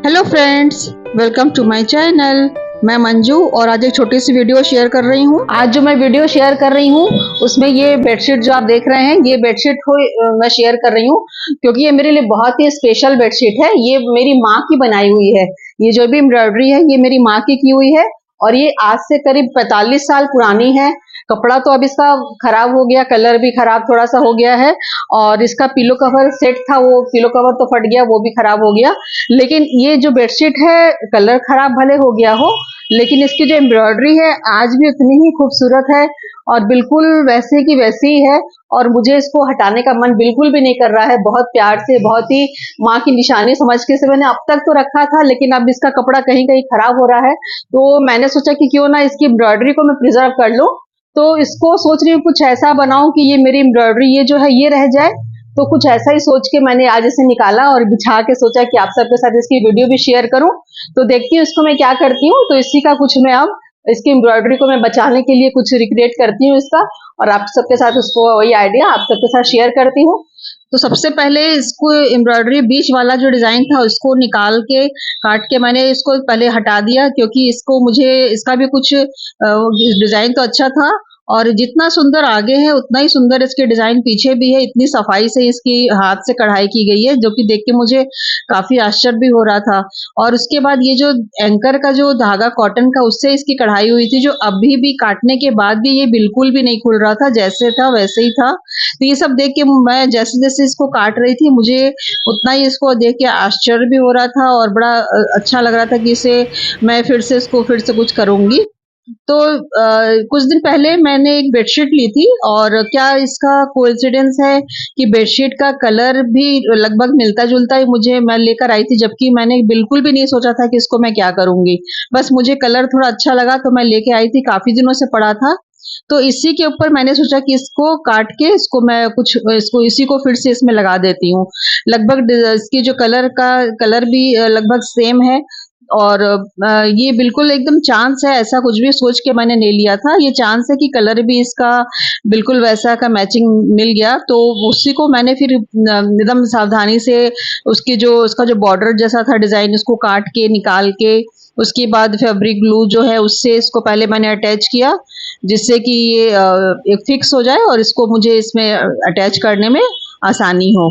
Hello friends, welcome to my channel. मैं मंजू और आज एक छोटी सी वीडियो शेयर कर रही हूँ। आज जो मैं वीडियो शेयर कर रही हूँ उसमें ये बेडशीट जो आप देख रहे हैं, ये बेडशीट को मैं शेयर कर रही हूँ क्योंकि ये मेरे लिए बहुत ही स्पेशल बेडशीट है। ये मेरी माँ की बनाई हुई है। ये जो भी एम्ब्रॉयडरी है ये मेरी माँ की हुई है और ये आज से करीब 45 साल पुरानी है। कपड़ा तो अब इसका खराब हो गया, कलर भी खराब थोड़ा सा हो गया है और इसका पिलो कवर सेट था, वो पिलो कवर तो फट गया, वो भी खराब हो गया। लेकिन ये जो बेडशीट है, कलर खराब भले हो गया हो लेकिन इसकी जो एम्ब्रॉयडरी है आज भी उतनी ही खूबसूरत है और बिल्कुल वैसे की वैसी ही है। और मुझे इसको हटाने का मन बिल्कुल भी नहीं कर रहा है। बहुत प्यार से, बहुत ही माँ की निशानी समझ के से मैंने अब तक तो रखा था, लेकिन अब इसका कपड़ा कहीं कहीं खराब हो रहा है तो मैंने सोचा कि क्यों ना इसकी एम्ब्रॉयडरी को मैं प्रिजर्व कर लूं। तो इसको सोच रही हूँ कुछ ऐसा बनाऊं कि ये मेरी एम्ब्रॉयडरी ये जो है ये रह जाए। तो कुछ ऐसा ही सोच के मैंने आज इसे निकाला और बिछा के सोचा कि आप सबके साथ इसकी वीडियो भी शेयर करूं। तो देखती हूँ इसको मैं क्या करती हूँ। तो इसी का कुछ मैं अब इसकी एम्ब्रॉयडरी को मैं बचाने के लिए कुछ रिक्रिएट करती हूँ इसका, और आप सबके साथ उसको वही आइडिया आप सबके साथ शेयर करती हूँ। तो सबसे पहले इसको एम्ब्रॉयडरी बीच वाला जो डिजाइन था उसको निकाल के काट के मैंने इसको पहले हटा दिया, क्योंकि इसको मुझे इसका भी कुछ डिजाइन तो अच्छा था और जितना सुंदर आगे है उतना ही सुंदर इसके डिजाइन पीछे भी है। इतनी सफाई से इसकी हाथ से कढ़ाई की गई है जो कि देख के मुझे काफी आश्चर्य भी हो रहा था। और उसके बाद ये जो एंकर का जो धागा कॉटन का उससे इसकी कढ़ाई हुई थी, जो अभी भी काटने के बाद भी ये बिल्कुल भी नहीं खुल रहा था, जैसे था वैसे ही था। तो ये सब देख के मैं जैसे जैसे इसको काट रही थी मुझे उतना ही इसको देख के आश्चर्य भी हो रहा था और बड़ा अच्छा लग रहा था कि इसे मैं फिर से कुछ करूंगी। तो कुछ दिन पहले मैंने एक बेडशीट ली थी और क्या इसका कोइंसिडेंस है कि बेडशीट का कलर भी लगभग मिलता जुलता ही मुझे मैं लेकर आई थी, जबकि मैंने बिल्कुल भी नहीं सोचा था कि इसको मैं क्या करूंगी। बस मुझे कलर थोड़ा अच्छा लगा तो मैं लेके आई थी, काफी दिनों से पड़ा था। तो इसी के ऊपर मैंने सोचा कि इसको काट के इसको मैं कुछ इसको इसी को फिर से इसमें लगा देती हूँ। लगभग इसकी जो कलर भी लगभग सेम है और ये बिल्कुल एकदम चांस है, ऐसा कुछ भी सोच के मैंने नहीं लिया था। ये चांस है कि कलर भी इसका बिल्कुल वैसा का मैचिंग मिल गया, तो उसी को मैंने फिर एकदम सावधानी से उसका जो बॉर्डर जैसा था डिजाइन उसको काट के निकाल के उसके बाद फैब्रिक ग्लू जो है उससे इसको पहले मैंने अटैच किया, जिससे कि ये एक फिक्स हो जाए और इसको मुझे इसमें अटैच करने में आसानी हो।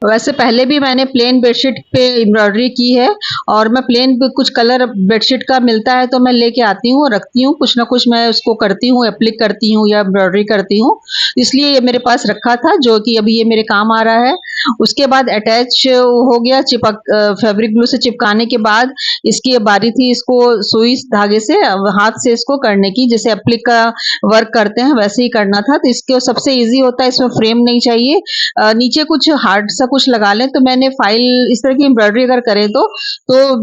वैसे पहले भी मैंने प्लेन बेडशीट पे एम्ब्रॉयडरी की है और मैं प्लेन कुछ कलर बेडशीट का मिलता है तो मैं लेके आती हूँ और रखती हूँ, कुछ ना कुछ मैं उसको करती हूँ, एप्लिक करती हूँ या एम्ब्रॉयडरी करती हूँ। इसलिए ये मेरे पास रखा था जो कि अभी ये मेरे काम आ रहा है। उसके बाद अटैच हो गया, चिपक फैब्रिक ग्लू से चिपकाने के बाद इसकी बारी थी इसको सुई धागे से हाथ से इसको करने की, जैसे एप्लिक का वर्क करते हैं वैसे ही करना था। तो इसके सबसे ईजी होता है, इसमें फ्रेम नहीं चाहिए, नीचे कुछ हार्ड सा कुछ लगा लें। तो मैंने फाइल इस तरह की एम्ब्रॉयडरी अगर करें तो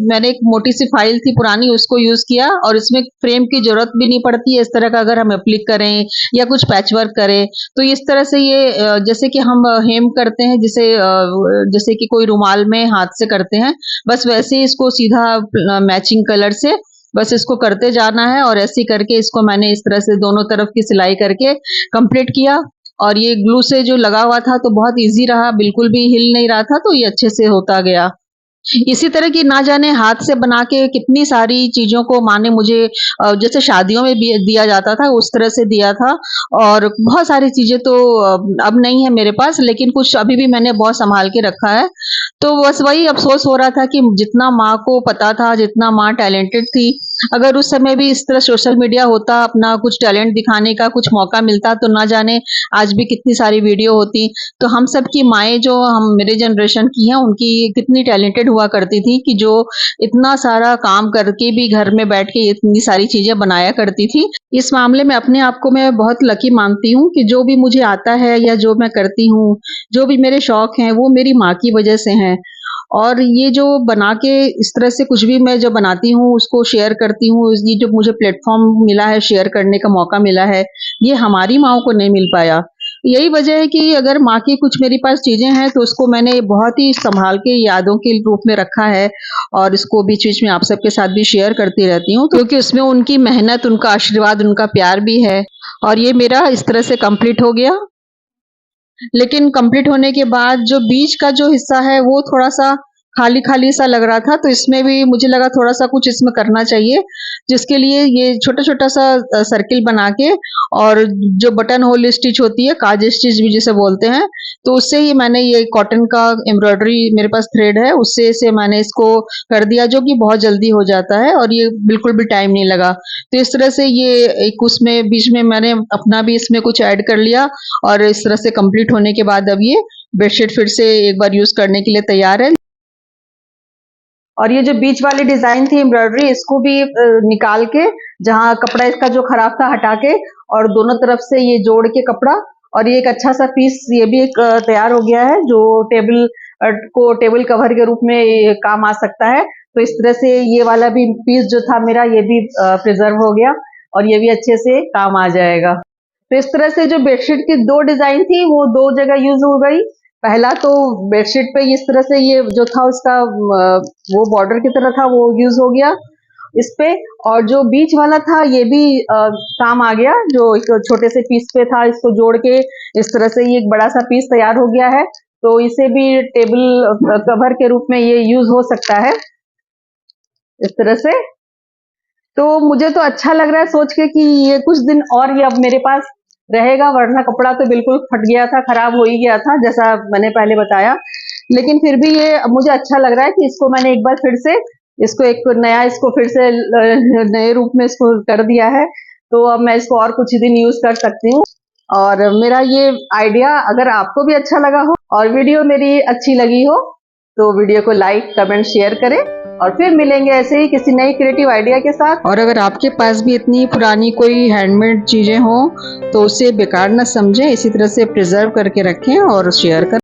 मैंने एक मोटी सी फाइल थी पुरानी उसको यूज किया और इसमें फ्रेम की जरूरत भी नहीं पड़ती है। इस तरह का अगर हम एप्लिक करें या कुछ पैच वर्क करें तो इस तरह से ये जैसे कि हम हेम करते हैं, जैसे कि कोई रुमाल में हाथ से करते हैं, बस वैसे ही इसको सीधा मैचिंग कलर से बस इसको करते जाना है। और ऐसे करके इसको मैंने इस तरह से दोनों तरफ की सिलाई करके कंप्लीट किया। और ये ग्लू से जो लगा हुआ था तो बहुत इजी रहा, बिल्कुल भी हिल नहीं रहा था, तो ये अच्छे से होता गया। इसी तरह की ना जाने हाथ से बना के कितनी सारी चीजों को माँ ने मुझे जैसे शादियों में भी दिया जाता था उस तरह से दिया था। और बहुत सारी चीजें तो अब नहीं है मेरे पास, लेकिन कुछ अभी भी मैंने बहुत संभाल के रखा है। तो बस वही अफसोस हो रहा था कि जितना माँ को पता था, जितना माँ टैलेंटेड थी, अगर उस समय भी इस तरह सोशल मीडिया होता, अपना कुछ टैलेंट दिखाने का कुछ मौका मिलता, तो ना जाने आज भी कितनी सारी वीडियो होती। तो हम सब की माएँ जो हम मेरे जनरेशन की हैं उनकी कितनी टैलेंटेड हुआ करती थी कि जो इतना सारा काम करके भी घर में बैठ के इतनी सारी चीजें बनाया करती थी। इस मामले में अपने आप को मैं बहुत लकी मानती हूँ कि जो भी मुझे आता है या जो मैं करती हूँ, जो भी मेरे शौक हैं वो मेरी माँ की वजह से हैं। और ये जो बना के इस तरह से कुछ भी मैं जो बनाती हूँ उसको शेयर करती हूँ, ये जो मुझे प्लेटफॉर्म मिला है, शेयर करने का मौका मिला है, ये हमारी माँओं को नहीं मिल पाया। यही वजह है कि अगर माँ की कुछ मेरे पास चीजें हैं तो उसको मैंने बहुत ही संभाल के यादों के रूप में रखा है और इसको बीच बीच में आप सबके साथ भी शेयर करती रहती हूँ, क्योंकि उसमें उनकी मेहनत, उनका आशीर्वाद, उनका प्यार भी है। और ये मेरा इस तरह से कंप्लीट हो गया। लेकिन कंप्लीट होने के बाद जो बीच का जो हिस्सा है वो थोड़ा सा खाली खाली सा लग रहा था, तो इसमें भी मुझे लगा थोड़ा सा कुछ इसमें करना चाहिए, जिसके लिए ये छोटा छोटा सा सर्किल बना के और जो बटन होल स्टिच होती है, काज स्टिच भी जिसे बोलते हैं, तो उससे ही मैंने ये कॉटन का एम्ब्रॉयडरी मेरे पास थ्रेड है, उससे से मैंने इसको कर दिया, जो कि बहुत जल्दी हो जाता है और ये बिल्कुल भी टाइम नहीं लगा। तो इस तरह से ये एक उसमें बीच में मैंने अपना भी इसमें कुछ ऐड कर लिया और इस तरह से कंप्लीट होने के बाद अब ये बेडशीट फिर से एक बार यूज करने के लिए तैयार है। और ये जो बीच वाली डिजाइन थी एम्ब्रॉयडरी, इसको भी निकाल के, जहाँ कपड़ा इसका जो खराब था हटा के और दोनों तरफ से ये जोड़ के कपड़ा, और ये एक अच्छा सा पीस ये भी एक तैयार हो गया है, जो टेबल कवर के रूप में ये काम आ सकता है। तो इस तरह से ये वाला भी पीस जो था मेरा, ये भी प्रिजर्व हो गया और ये भी अच्छे से काम आ जाएगा। तो इस तरह से जो बेडशीट की दो डिजाइन थी वो दो जगह यूज हो गई। पहला तो बेडशीट पे इस तरह से ये जो था उसका वो बॉर्डर की तरह था, वो यूज हो गया इस पे। और जो बीच वाला था ये भी काम आ गया, जो एक छोटे से पीस पे था, इसको जोड़ के इस तरह से ये एक बड़ा सा पीस तैयार हो गया है। तो इसे भी टेबल कवर के रूप में ये यूज हो सकता है इस तरह से। तो मुझे तो अच्छा लग रहा है सोच के कि ये कुछ दिन और ये अब मेरे पास रहेगा, वरना कपड़ा तो बिल्कुल फट गया था, खराब हो ही गया था जैसा मैंने पहले बताया। लेकिन फिर भी ये मुझे अच्छा लग रहा है कि इसको मैंने एक बार फिर से इसको एक नया इसको फिर से नए रूप में इसको कर दिया है। तो अब मैं इसको और कुछ ही दिन यूज कर सकती हूँ। और मेरा ये आइडिया अगर आपको भी अच्छा लगा हो और वीडियो मेरी अच्छी लगी हो, तो वीडियो को लाइक कमेंट शेयर करें और फिर मिलेंगे ऐसे ही किसी नई क्रिएटिव आइडिया के साथ। और अगर आपके पास भी इतनी पुरानी कोई हैंडमेड चीजें हों तो उसे बेकार न समझें, इसी तरह से प्रिजर्व करके रखें और शेयर करें।